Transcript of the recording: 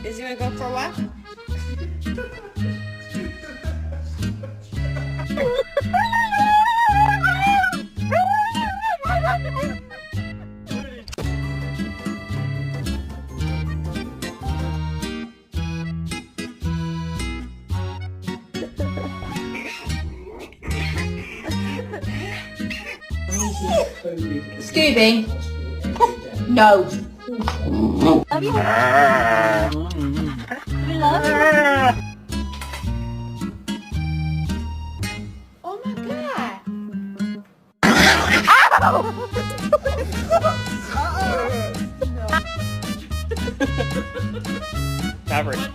Is he gonna go for a walk? Scooby. No. Love you. Love you. Oh my god. Average.